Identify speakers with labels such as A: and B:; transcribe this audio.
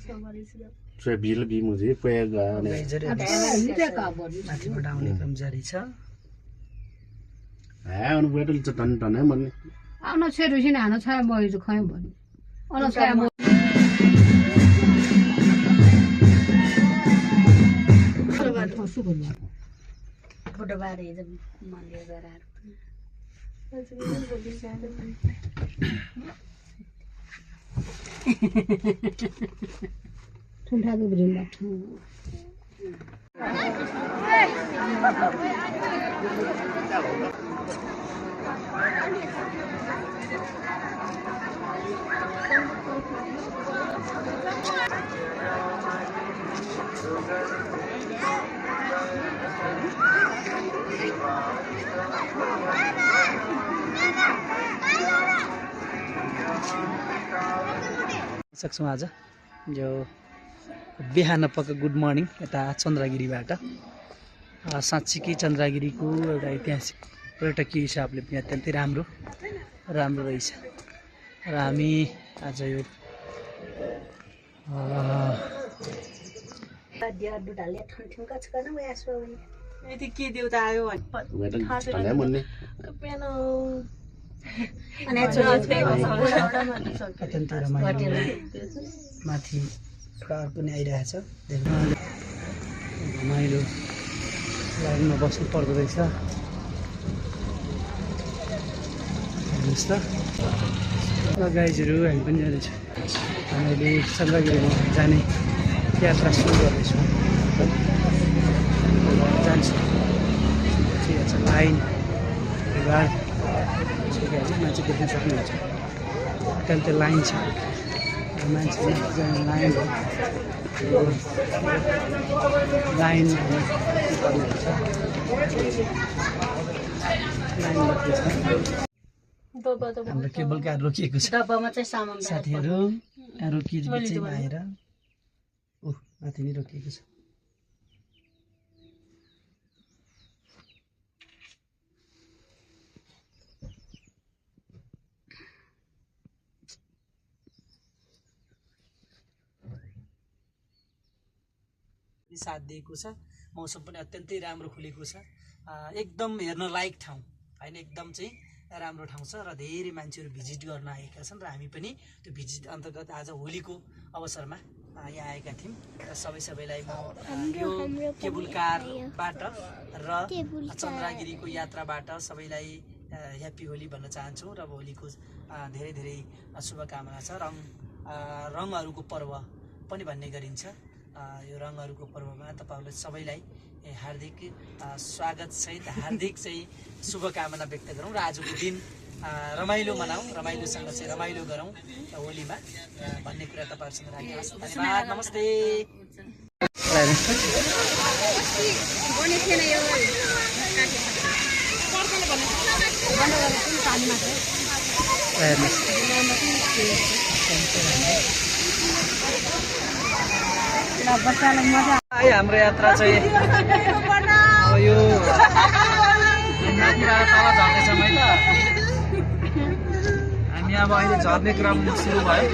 A: Saya lebih muzik pega
B: माथिबाट आउने क्रम जारी छ
A: anu buat itu tan man
C: आउन छेरु सिन हानो छ म हिजो खै भन्नु अन छ म फोटो बारे हिजो मनले गरार ठुल्ठा गुब्रिन बाठो
B: सक्छौँ आज जो बिहान पक्क गुड मर्निङ यता चन्द्रगिरीबाट साँच्चीकै चन्द्रगिरीको एउटा ऐतिहासिक पर्यटकीय हिसाबले पनि अत्यन्तै राम्रो रहेछ र हामी आज यो
D: यति के देउता आयो
B: अत्यन्तै रमाइलो माथि कार पनि आइरहेछ रमाइलो लाइनमा बस्नु पर्दो रहेछ हेर्नुहोस् त गाइजहरू हामी पनि जाँदैछौँ हामीले चन्द्रगिरीमा जाने यात्रा सुरु गर्दैछौँ जान्छौँ ठिक छ लाइन मान्छे देख्न सक्नुहुन्छ अत्यन्तै लाइन छ मान्छे लाइन हाम्रो केबल कार रोकिएको छ
C: डब्बामा चाहिँ सामान
B: साथीहरू रोकिएर आएर माथि नै रोकिएको छ साथ दिएको छ मौसम पनि अत्यन्तै राम्रो खुलेको छ एकदम हेर्न लायक ठाउँ हैन एकदम चाहिँ राम्रो ठाउँ छ र धेरै मान्छेहरू भिजिट गर्न आएका छन् र हामी पनि त्यो भिजिट अन्तर्गत आज होलीको अवसरमा यहाँ आएका थियौँ र सबैलाई म यो केबुल कारबाट र चन्द्रगिरीको यात्राबाट सबैलाई ह्याप्पी होली भन्न चाहन्छु र होलीको धेरै शुभकामना छ रङहरूको पर्व पनि भन्ने गरिन्छ यो रङहरूको पर्वमा तपाईहरुलाई सबैलाई हार्दिक स्वागत सहित हार्दिक चाहिँ शुभकामना व्यक्त गरौँ र आजको दिन रमाइलो मनाऊ रमाइलोसँग चाहिँ रमाइलो गरौँ होलीमा भन्ने कुरा तपाईहरुसँग राखेको छु धन्यवाद नमस्ते हाम्रो यात्रा चाहिँ अब यो यात्रा तल झर्ने समय त हामी अब अहिले झर्ने क्रम सुरु भयो